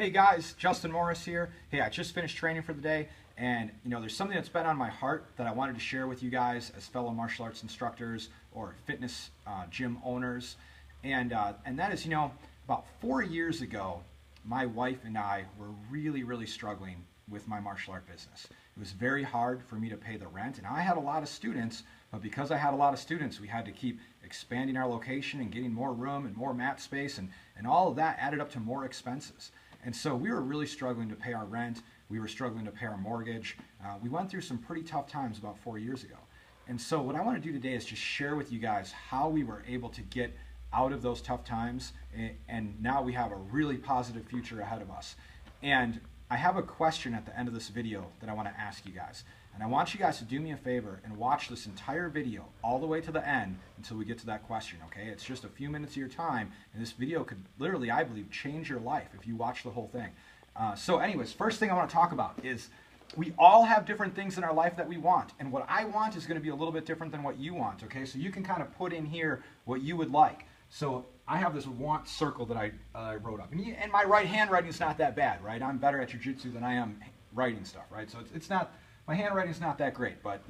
Hey guys, Justin Morris here. Hey, I just finished training for the day, and there's something that's been on my heart that I wanted to share with you guys as fellow martial arts instructors or fitness gym owners, and that is, about 4 years ago, my wife and I were really struggling with my martial art business. It was very hard for me to pay the rent, and I had a lot of students, but because I had a lot of students, we had to keep expanding our location and getting more room and more mat space, and all of that added up to more expenses. And so we were really struggling to pay our rent. We were struggling to pay our mortgage. We went through some pretty tough times about 4 years ago. And so what I want to do today is just share with you guys how we were able to get out of those tough times, and now we have a really positive future ahead of us. And I have a question at the end of this video that I want to ask you guys. And I want you guys to do me a favor and watch this entire video all the way to the end until we get to that question, okay? It's just a few minutes of your time, and this video could literally, I believe, change your life if you watch the whole thing. So anyways, first thing I want to talk about is we all have different things in our life that we want, and what I want is going to be a little bit different than what you want, okay? So you can kind of put in here what you would like. So I have this want circle that I wrote up, and my handwriting is not that bad, right? I'm better at jiu-jitsu than I am writing stuff, right? So it's not, my handwriting is not that great, but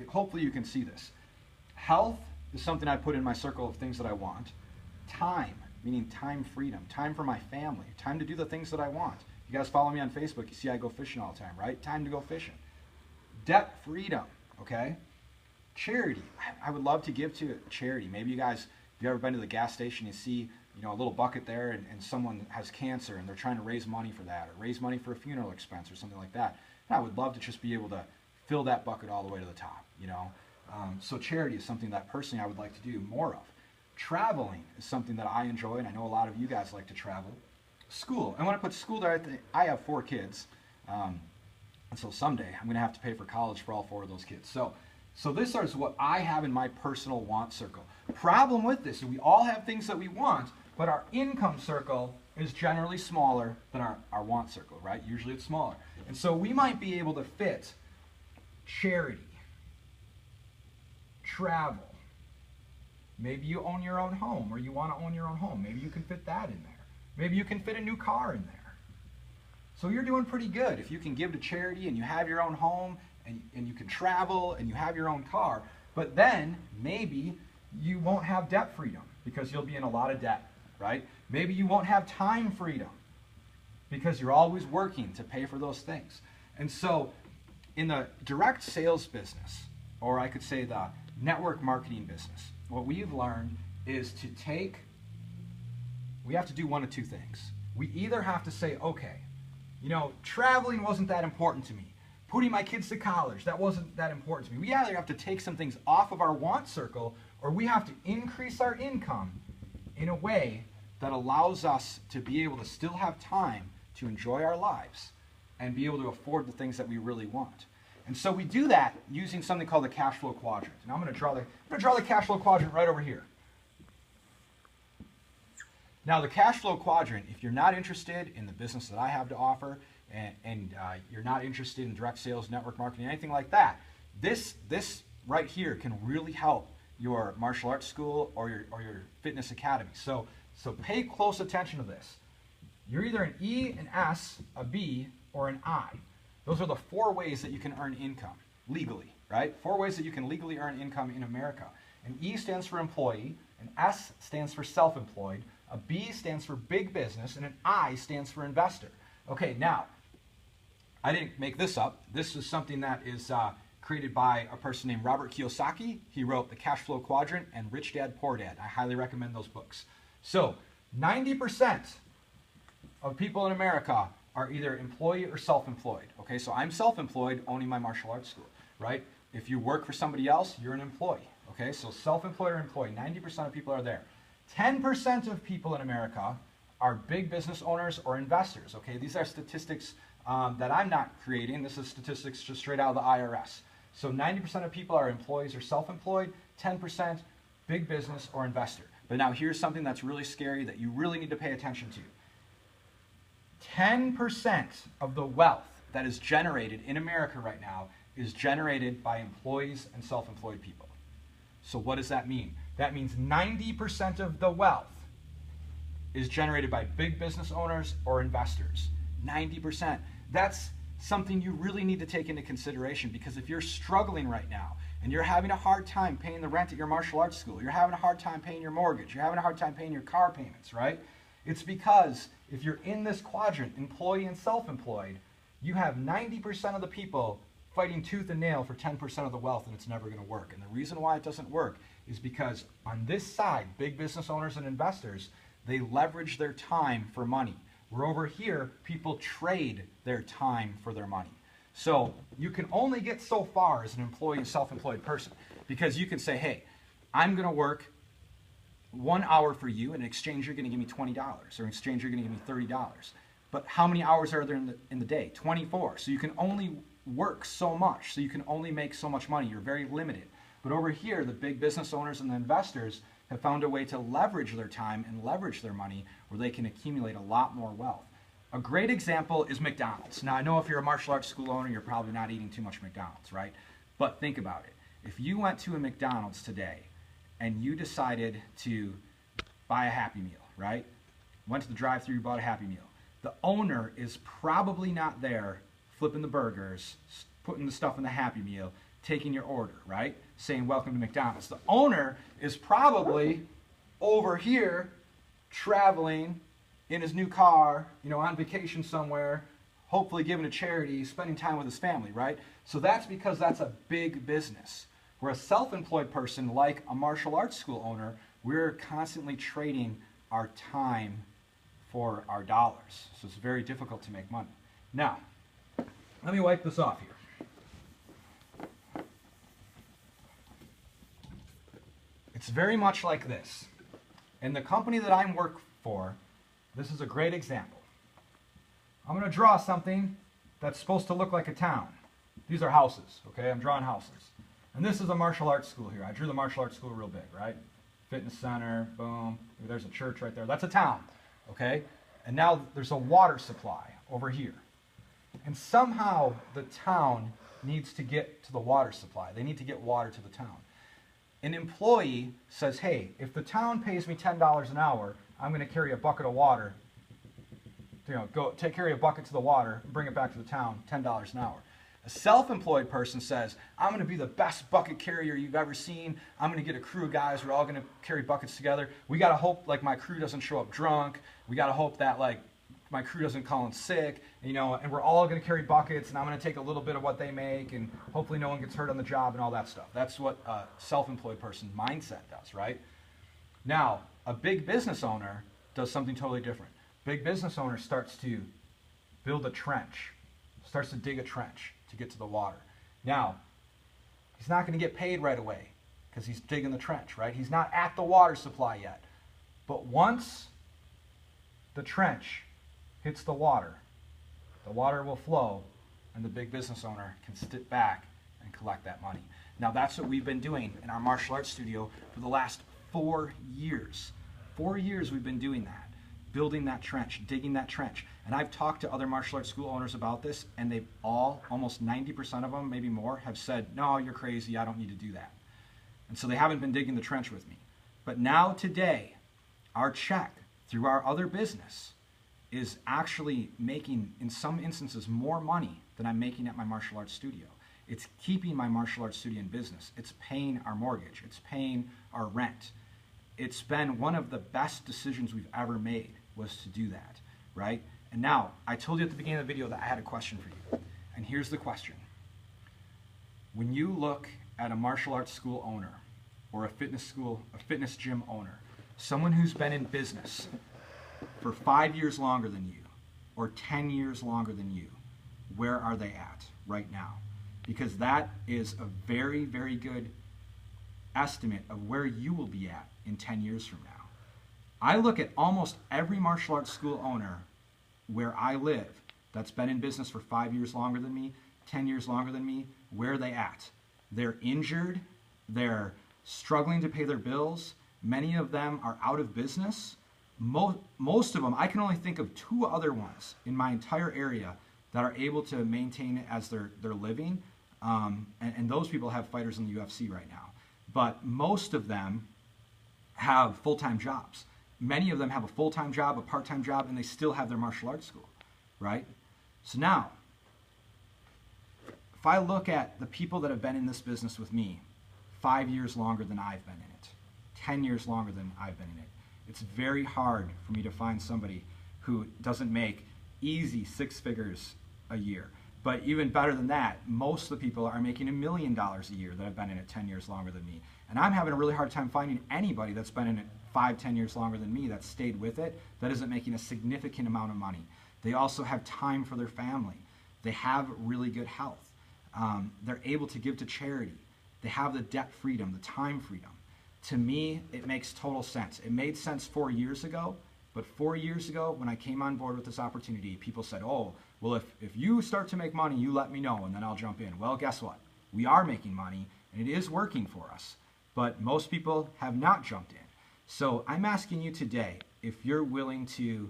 hopefully you can see this. Health is something I put in my circle of things that I want. Time, meaning time freedom, time for my family, time to do the things that I want. You guys follow me on Facebook, you see I go fishing all the time, right? Time to go fishing. Debt freedom, okay? Charity, I would love to give to charity. Maybe you guys, if you've ever been to the gas station, you see a little bucket there, and someone has cancer and they're trying to raise money for that, or raise money for a funeral expense or something like that. And I would love to just be able to fill that bucket all the way to the top, So charity is something that personally I would like to do more of. Traveling is something that I enjoy, and I know a lot of you guys like to travel. School, and when I put school there, I have 4 kids, and so someday I'm going to have to pay for college for all 4 of those kids. So this is what I have in my personal want circle. Problem with this is we all have things that we want, but our income circle is generally smaller than our want circle, right? Usually it's smaller. And so we might be able to fit charity, travel. Maybe you own your own home, or you want to own your own home. Maybe you can fit that in there. Maybe you can fit a new car in there. So you're doing pretty good if you can give to charity and you have your own home and you can travel and you have your own car. But then maybe you won't have debt freedom because you'll be in a lot of debt, right? Maybe you won't have time freedom because you're always working to pay for those things. And so in the direct sales business, or I could say the network marketing business, what we've learned is we have to do one of 2 things. We either have to say, okay, traveling wasn't that important to me. Putting my kids to college, that wasn't that important to me. We either have to take some things off of our want circle, or we have to increase our income in a way that allows us to be able to still have time to enjoy our lives and be able to afford the things that we really want. And so we do that using something called the Cashflow Quadrant. And I'm going to draw the Cashflow Quadrant right over here. Now the Cashflow Quadrant, if you're not interested in the business that I have to offer, and you're not interested in direct sales, network marketing, anything like that, this right here can really help your martial arts school or your fitness academy. So pay close attention to this. You're either an E, an S, a B, or an I. Those are the 4 ways that you can earn income legally, right? 4 ways that you can legally earn income in America. An E stands for employee, an S stands for self-employed, a B stands for big business, and an I stands for investor. Okay, now, I didn't make this up. This is something that is created by a person named Robert Kiyosaki. He wrote The Cashflow Quadrant and Rich Dad, Poor Dad. I highly recommend those books. So 90% of people in America are either employee or self-employed. Okay, so I'm self-employed owning my martial arts school, right? If you work for somebody else, you're an employee. Okay, so self-employed or employee, 90% of people are there. 10% of people in America are big business owners or investors. Okay, these are statistics that I'm not creating. This is statistics just straight out of the IRS. So 90% of people are employees or self-employed, 10% big business or investor. But now here's something that's really scary that you really need to pay attention to. 10% of the wealth that is generated in America right now is generated by employees and self-employed people. So what does that mean? That means 90% of the wealth is generated by big business owners or investors. 90%. That's something you really need to take into consideration, because if you're struggling right now and you're having a hard time paying the rent at your martial arts school, you're having a hard time paying your mortgage, you're having a hard time paying your car payments, right? It's because if you're in this quadrant, employee and self-employed, you have 90% of the people fighting tooth and nail for 10% of the wealth, and it's never going to work. And the reason why it doesn't work is because on this side, big business owners and investors, they leverage their time for money. Where over here, people trade their time for their money. So you can only get so far as an employee and self-employed person, because you can say, hey, I'm going to work 1 hour for you, and in exchange you're going to give me $20, or in exchange you're going to give me $30. But how many hours are there in the day? 24. So you can only work so much, so you can only make so much money. You're very limited. But over here, the big business owners and the investors have found a way to leverage their time and leverage their money where they can accumulate a lot more wealth. A great example is McDonald's. Now, I know if you're a martial arts school owner, you're probably not eating too much McDonald's, right? But think about it. If you went to a McDonald's today and you decided to buy a Happy Meal, right? Went to the drive-thru, bought a Happy Meal. The owner is probably not there flipping the burgers, putting the stuff in the Happy Meal, taking your order, right? Saying, welcome to McDonald's. The owner is probably over here traveling in his new car, on vacation somewhere, hopefully giving to charity, spending time with his family, right? So that's because that's a big business. We're a self-employed person, like a martial arts school owner, we're constantly trading our time for our dollars. So it's very difficult to make money. Now, let me wipe this off here. It's very much like this. In the company that I work for, this is a great example. I'm going to draw something that's supposed to look like a town. These are houses, okay? I'm drawing houses. And this is a martial arts school here. I drew the martial arts school real big, right? Fitness center, boom. There's a church right there. That's a town, okay? And now there's a water supply over here. And somehow the town needs to get to the water supply. They need to get water to the town. An employee says, hey, if the town pays me $10 an hour, I'm going to carry a bucket of water, go carry a bucket to the water and bring it back to the town, $10 an hour. A self-employed person says, I'm going to be the best bucket carrier you've ever seen. I'm going to get a crew of guys. We're all going to carry buckets together. We got to hope my crew doesn't show up drunk. We got to hope that my crew doesn't call in sick, and we're all going to carry buckets, and I'm going to take a little bit of what they make, and hopefully no one gets hurt on the job and all that stuff. That's what a self-employed person's mindset does, right? Now, a big business owner does something totally different. Big business owner starts to build a trench, starts to dig a trench to get to the water. Now, he's not going to get paid right away because he's digging the trench, right? He's not at the water supply yet. But once the trench hits the water will flow, and the big business owner can sit back and collect that money. Now, that's what we've been doing in our martial arts studio for the last 4 years. 4 years we've been doing that, building that trench, digging that trench. And I've talked to other martial arts school owners about this, and they've all, almost 90% of them, maybe more, have said, no, you're crazy, I don't need to do that. And so they haven't been digging the trench with me. But now today, our check through our other business is actually making, in some instances, more money than I'm making at my martial arts studio. It's keeping my martial arts studio in business. It's paying our mortgage. It's paying our rent. It's been one of the best decisions we've ever made, was to do that, right? And now, I told you at the beginning of the video that I had a question for you. And here's the question. When you look at a martial arts school owner, or a fitness gym owner, someone who's been in business for 5 years longer than you, or 10 years longer than you, where are they at right now? Because that is a very, very good estimate of where you will be at in 10 years from now. I look at almost every martial arts school owner where I live that's been in business for 5 years longer than me, 10 years longer than me, where are they at? They're injured, they're struggling to pay their bills, many of them are out of business. Most of them, I can only think of 2 other ones in my entire area that are able to maintain it as their living, and those people have fighters in the UFC right now. But most of them have full-time jobs, Many of them have a full-time job, a part-time job, and they still have their martial arts school, right? So now, if I look at the people that have been in this business with me 5 years longer than I've been in it, 10 years longer than I've been in it, it's very hard for me to find somebody who doesn't make easy 6 figures a year. But even better than that, most of the people are making $1 million a year that have been in it 10 years longer than me. And I'm having a really hard time finding anybody that's been in it 5, 10 years longer than me that stayed with it, that isn't making a significant amount of money. They also have time for their family. They have really good health. They're able to give to charity. They have the debt freedom, the time freedom. To me, it makes total sense. It made sense 4 years ago, but 4 years ago, when I came on board with this opportunity, people said, oh, well, if you start to make money, you let me know, and then I'll jump in. Well, guess what? We are making money, and it is working for us, but most people have not jumped in. So I'm asking you today, if you're willing to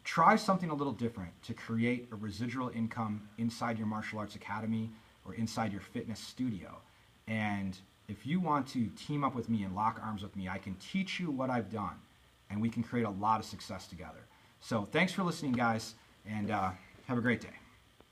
try something a little different to create a residual income inside your martial arts academy or inside your fitness studio. And if you want to team up with me and lock arms with me, I can teach you what I've done, and we can create a lot of success together. So thanks for listening, guys, and have a great day.